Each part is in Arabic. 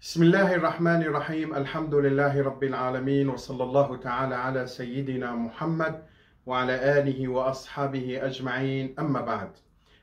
بسم الله الرحمن الرحيم. الحمد لله رب العالمين، وصلى الله تعالى على سيدنا محمد وعلى آله وأصحابه أجمعين. أما بعد،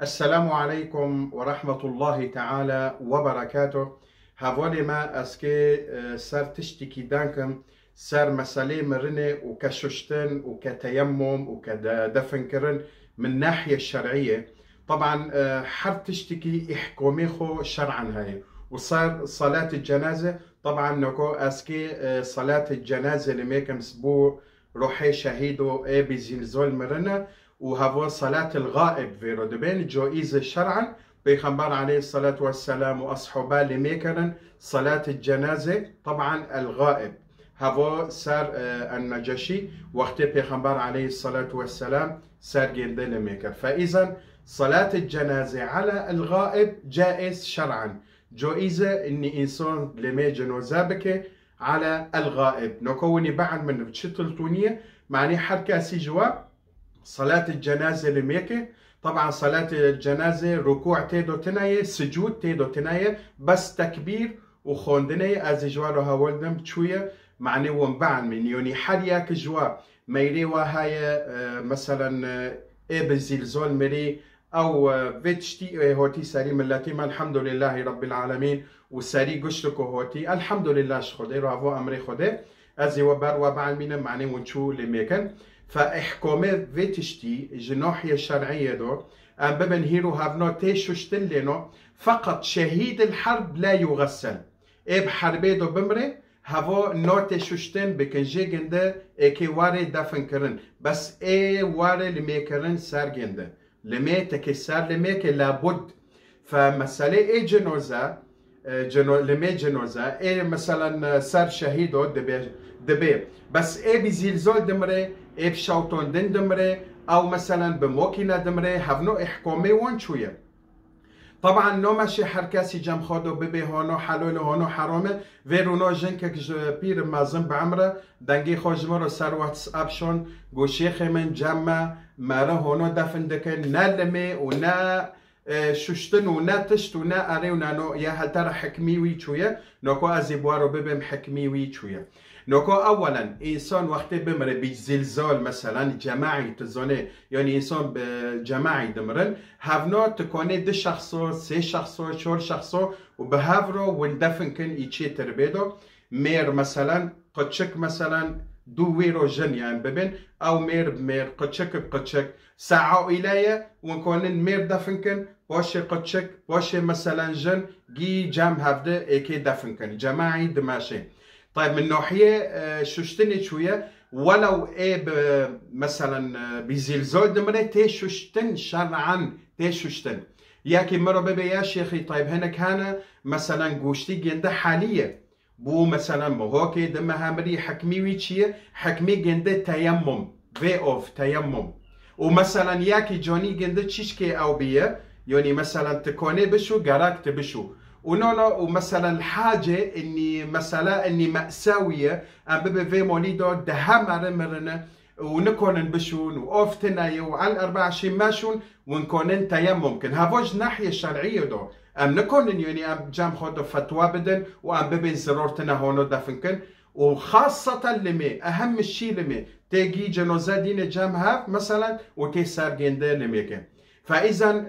السلام عليكم ورحمة الله تعالى وبركاته. هاولي ما أسكي سر تشتكي دانكم سر مسألة مرنة وكششتن وكتيمم وكدفن كرن من ناحية الشرعية. طبعا حر تشتكي إحكوميخو شرعا هاي، وصار صلاة الجنازة. طبعا نكو اسكي صلاة الجنازة لميكم سبو روحي شهيدو بزلزال مرنا، وهو صلاة الغائب فيرو دبين جوائز شرعا. بيخبر عليه الصلاة والسلام وأصحابه لميكرن صلاة الجنازة طبعا الغائب. هو صار النجاشي وقت بيخبر عليه الصلاة والسلام صار جنده لميكر. فإذا صلاة الجنازة على الغائب جائز شرعا، جائزة إني إنسان لما جنازة بك على الغائب. نكوني بعد من بشتل تونية معني حركة سجوا صلاة الجنازة لميكة. طبعا صلاة الجنازة ركوع تيدو تناية، سجود تيدو تناية، بس تكبير وخوندنية أزجوارها ولدم شوية معني ومبعن من يوني حرياك جوا ميري وهاي مثلا بزلزال مري او فيتشتي هوتي ساري ملاتي ما الحمد لله رب العالمين وساري قشتكو هوتي الحمد لله شخودي رافو امري خودي ازي وبر وبعن مين معني ونشو لميكن. فاحكومي فيتشتي جنوحية الشرعية دو ام ببن هيرو هافنو تيشوشتن لينو فقط شهيد الحرب لا يغسل. بحربي دو بمري هاو نوت شوشتن بكن جيجنده اكي واري دفن كرن، بس واري لميكرن سار جنده لمي تكسر لمي لابد. فمسألة جنوزة لمي جنوزة مثلا سار شهيدو دبي بس بزلزال دمري بشوطون دن دمري او مثلا بموكينة دمري هفنو احكومي وان شوية. طبعا نو ماشي حركاسي جام خودو ببي هونو حلول هونو حرامه ويرونو جنكك بير مازن بعمره دنگي خوجمرو سر واتس اب شون گو شيخ من جمع مره هونو دفن دكن نلمي ونا ششتن ونا تشت ونا اري ونا نو يا هل ترى حكمي وي شويه نوكو ازي بوارو ببم حكمي وي شويه. نوكو اولا انسان وقت بمره بزلزال مثلا جماعي تزونه يعني انسان بجماعي دمرن هافنو تكوني دي شخصو سي شخصو شور شخصو وبهافرو وندفن كن ايشي تربيدو مير مثلا قدشك مثلا دو ويرو جن يعني ببن او مير بمير قدشك بقدشك ساعة إليه ونكونن مير دفن كن باشي قدشك باشي مثلا جن جي جام هفده ايكي دفن كن جماعي دماشي. طيب من ناحية شوشتني شوية ولو مثلا بزلزال دمري تشوشتن شرعا تشوشتن ياكي مرة ببي يا شيخي. طيب هنا كان مثلا قوشتي جنده حالية بو مثلا مهوكي دمها مري حكمي ويتشيه حكمي جنده تيمم في اوف تيمم. ومثلا ياكي جوني جنده تشيشكي او بيه يعني مثلا تكوني بشو قراك تبشو ونونا ومثلا الحاجة اني مثلا اني مأساوية ام ببي في موليدو دهما مرنا ونكون بشون واوفتنا وعلى 24 ماشون ونكون تيمم ممكن هافوج ناحية الشرعية دو ام نكون يعني ام جام خودو فتوى بدن وام ببي زرورتنا هونو دفنكن. وخاصة لمي اهم الشي لمي تيجي جنوزا دين جام هاف مثلا وتيسار جنده لميكن. فاذا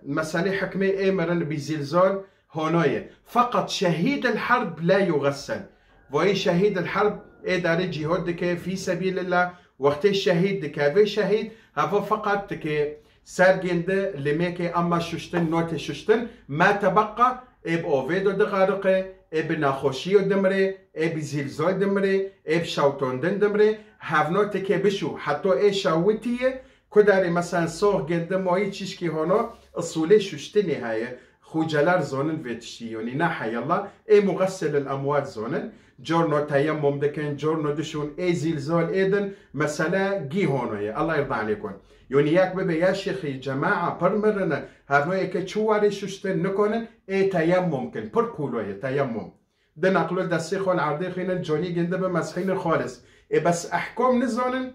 مسألة حكمي مرن بزلزال هونوية فقط شهيد الحرب لا يغسل. وهي شهيد الحرب داري جهود في سبيل الله وقت الشهيد في شهيد هذا فقط سار جنده لميكي اما ششتن نوت ششتن ما تبقى بأوفيدو دغارقه بناخوشيو دمري بزلزال دمري بشوطون دمري هافنو تكي بشو حتى شاوتيه كداري مثلا صوغ جنده موي تشيشكي هونو اصولي ششتني هاي خوجلار زونن فيتشي يعني ناحي الله مغسل الاموات زونن جورنو تيمم دكن جورنو دشون زلزال ايدن مثلا جي هونوية الله يرضى عليكم. يعني ياك ببي يا شيخي جماعة برمرنا هافنوية كتشواري ششتن نكونن تيمم كن بركولوية تيمم ده نقلو دسيخو العرضي خينا جوني جندب مسخين خالص بس احكم نزونن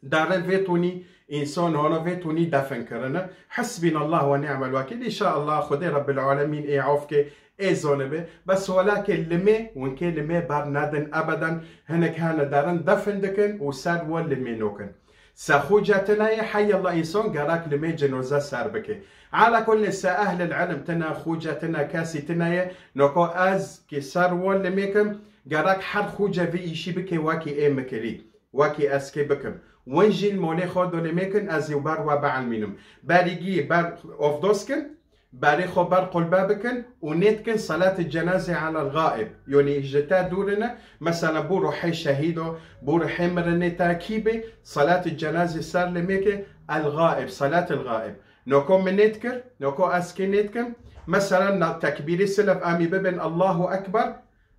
دارن فيتوني انسان هنا فيتوني دفن كرنا حسبنا الله ونعم الوكيل ان شاء الله خدي رب العالمين عوفك اي زونبه بس ولكن لمي وان كان لمي بار نادن ابدا هنا كان دارن دفن دكن وساد ول لمي نوكن ساخوجاتنا يا حي الله يسون قراك لمي جنوزا ساربكي على كل اهل العلم تنا خوجاتنا كاسي تنا نوكو از كي سار ول لميكم قراك حر خوجا في ايشي بكي واكي اي مكري واكي اسكي بكم ونجي المولي خودو لميكن ازي وبار وبعن منهم باريجي بار اوف دوسكن باري خبر قلبابكن ونيتكن صلاة الجنازة على الغائب يعني جتا دورنا مثلا بورو حي شهيدو بورو حي مرني تاكيبي صلاة الجنازة صار لميكي الغائب صلاة الغائب نوكو من نتكر نوكو اسكي نتكن مثلا تكبيري سلف امي ببن الله اكبر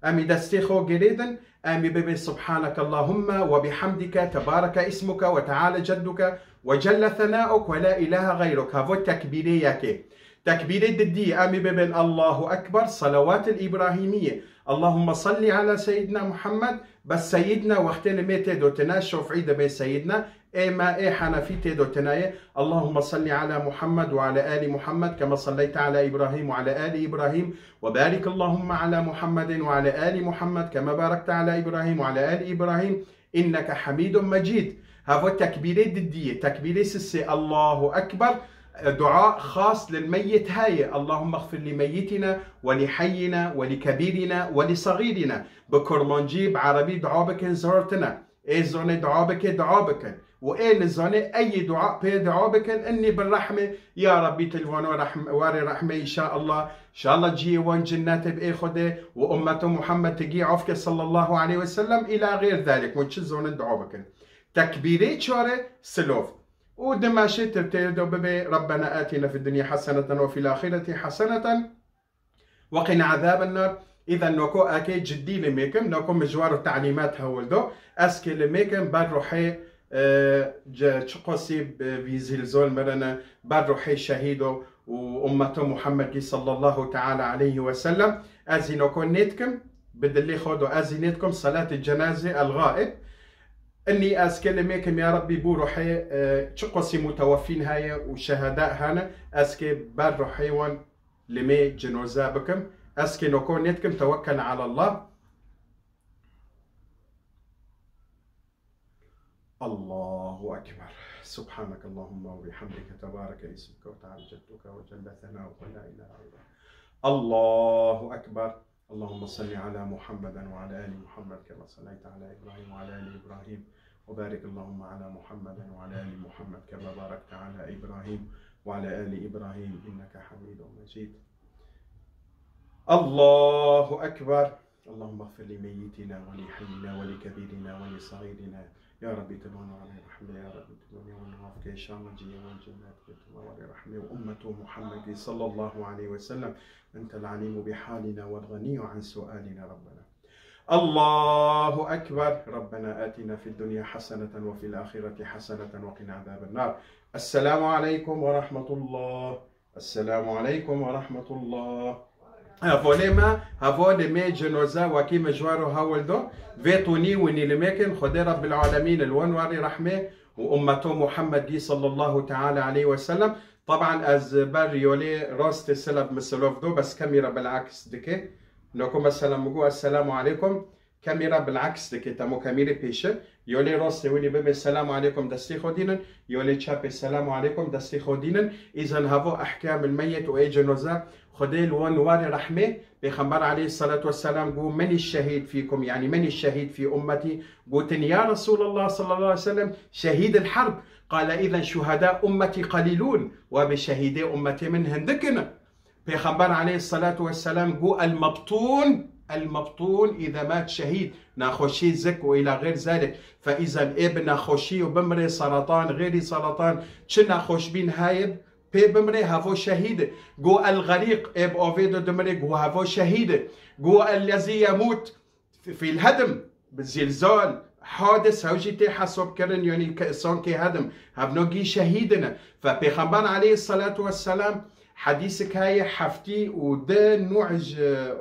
امي دستيخو قريدا امي ببن سبحانك اللهم وبحمدك تبارك اسمك وتعالى جدك وجل ثناؤك ولا اله غيرك هذا تكبيري ياكي تكبيري ددي امي ببن الله اكبر صلوات الابراهيميه اللهم صل على سيدنا محمد بس سيدنا وقتين ميتة دوتنا شوف عيد بين سيدنا اي ما اي حنفيتي دوتناي اللهم صل على محمد وعلى ال محمد كما صليت على ابراهيم وعلى ال ابراهيم وبارك اللهم على محمد وعلى ال محمد كما باركت على ابراهيم وعلى ال ابراهيم انك حميد مجيد هذا تكبيري دديه تكبيري سسي الله اكبر دعاء خاص للميت هاي اللهم اغفر لميتنا ولحينا ولكبيرنا ولصغيرنا بكرمانجيب عربي دعابك زرتنا اي زوني دعابك وايه الزوني اي دعاء بي دعابك اني بالرحمه يا ربي تلفون واري رحمه ان شاء الله تجي وان جنات باي خده وامه محمد تجي عفك صلى الله عليه وسلم الى غير ذلك وان زوني دعابك تكبيري شوره سلوف ودماشي تبتدوا ببي ربنا آتنا في الدنيا حسنة وفي الآخرة حسنة وقنا عذاب النار إذا نوكو أكيد جدي لميكم نوكو مجوار التعليمات هولدو أسكي لميكم بعد روحي تشقصي بزلزال مرنا بعد روحي شهيدو وأمته محمد صلى الله تعالى عليه وسلم أزي نوكو نيتكم بدلي خودو أزي نيتكم صلاة الجنازة الغائب اني اسكلميكم يا ربي بو روحي تشقصي متوفين هاي وشهداء هانا اسكي بار روحيون لمي جنوزا بكم اسكي نكون نتكم توكل على الله الله اكبر سبحانك اللهم وبحمدك تبارك اسمك وتعالى جدك وجل ثناؤك ولا اله الا انت الله اكبر اللهم صل على محمد وعلى ال محمد كما صليت على ابراهيم وعلى ال ابراهيم وبارك اللهم على محمد وعلى ال محمد كما باركت على ابراهيم وعلى ال ابراهيم انك حميد مجيد. الله اكبر. اللهم اغفر لميتنا ولحينا ولكبيرنا ولصغيرنا يا ربي تبارك على رحمه يا ربي تبارك ونعافك ان شاء الله جي والجنات بتبارك رحمه وامه محمد صلى الله عليه وسلم انت العليم بحالنا والغني عن سؤالنا ربنا. الله اكبر. ربنا آتنا في الدنيا حسنه وفي الاخره حسنه وقنا عذاب النار. السلام عليكم ورحمه الله. السلام عليكم ورحمه الله. هفولما هفول مي جنوزا وكي مجوارو هاولدو فيتوني وني لمكن خدي رب العالمين الونواري رحمه وامته محمد صلى الله تعالى عليه وسلم. طبعا از بر يولي راست السلب مسلوف دو بس كاميرا بالعكس دكي نوكو مثلا مقو السلام عليكم كاميرا بالعكس دكي تمو كاميرا بيشه يولي راست ولي بب السلام عليكم دستي خودينن يولي تشاب السلام عليكم دستي خودينن. اذا هافو احكام الميت واي جنوزا خدي الون واري رحمه بيخبر عليه الصلاه والسلام قو من الشهيد فيكم يعني من الشهيد في امتي قلتن يا رسول الله صلى الله عليه وسلم شهيد الحرب. قال اذا شهداء امتي قليلون وبشهيدي امتي من هندكنا. بيخبر عليه الصلاه والسلام قو المبطون اذا مات شهيد ناخوشي زك والى غير ذلك. فاذا ابن ناخوشي وبمري سرطان غير سرطان شنا خوش بين هايب بي بمري هافو شهيد. قو الغريق اب اوفيدو دمري قو هافو شهيد. قو الذي يموت في الهدم بالزلزال حادث هوجيتي حسب كرن يعني صون كي هدم هبنوجي شهيدنا. فبيخبر عليه الصلاة والسلام حديثك هاي حفتي وده نوعج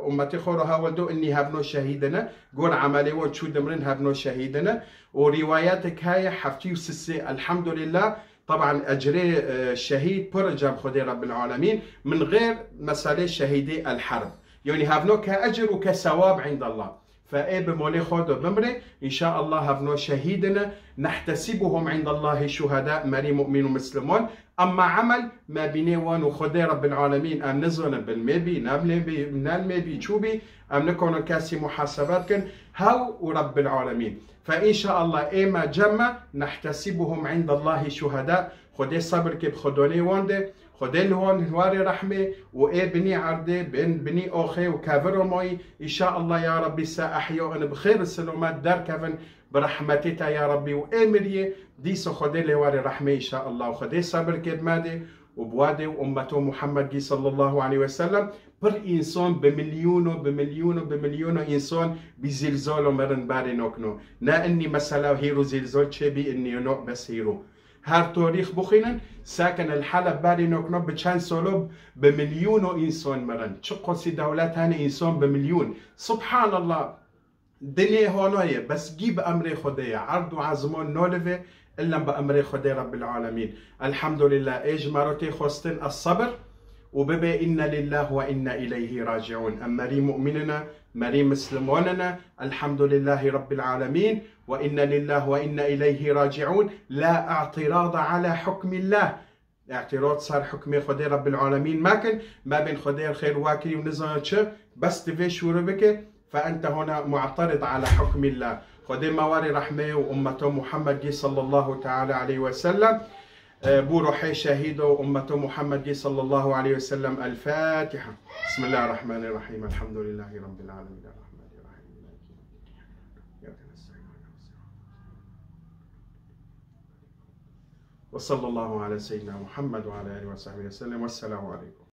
امتي خورها ولدو اني هبنو شهيدنا قول عملي وشو دمرن هبنو شهيدنا. ورواياتك هاي حفتي وسسي الحمد لله. طبعا اجري الشهيد برجم خدي رب العالمين من غير مسألة شهيدي الحرب يعني هفنو كأجر وكثواب عند الله. فإيه بمولي خود بمري إن شاء الله هفنو شهيدنا نحتسبهم عند الله شهداء مري مؤمن ومسلمون. أما عمل ما بينيوان وخدي رب العالمين أم نزغن بالمبي نالمبي نالمبي شوبي أم نكون كاسي محاسبات كن هاو ورب العالمين. فإن شاء الله إما جمع نحتسبهم عند الله شهداء. خدي صبر كيب خدوني وانده خدي لهون هواري رحمة وإيه بني عرضي بني أوخي وكافر موي إن شاء الله يا ربي سأحيو أنا بخير السلامات دار كفن برحمتك يا ربي وإمريه ديسو خدي لهواري رحمة إن شاء الله وخدي صبر كيب مادي وبوادي وأمته محمد صلى الله عليه وسلم بر إنسان بمليونه إنسان بزلزال ومرن باري نوكنو نا إني مثلا هيرو زلزال شبي إني نوع بس هيرو هر تاريخ بخينن ساكن الحلب باري نوكنو بچند سالو بمليون إنسان مرن چه قصي دولت هن إنسان بمليون. سبحان الله دنيا هونايه بس جيب أمر خدايا عرض وعزمان نولفه إلا بأمر خدايا رب العالمين. الحمد لله إيج مرتي خواستن الصبر وببا إن لله وإنا إليه راجعون. أمري مؤمننا مري مسلموننا الحمد لله رب العالمين وإنا لله وإنا إليه راجعون. لا اعتراض على حكم الله. اعتراض صار حكم خدي رب العالمين ماكن ما بين خدي الخير واكي ونزان بس تفي شورو بك فأنت هنا معترض على حكم الله. خدي مواري رحمه وأمته محمد صلى الله تعالى عليه وسلم بو روحي شهيد وأمته محمد صلى الله عليه وسلم. الفاتحة. بسم الله الرحمن الرحيم. الحمد لله رب العالمين الرحمن الرحيم إياك نستعين وصلى الله على سيدنا محمد وعلى آله وصحبه وسلم. والسلام عليكم.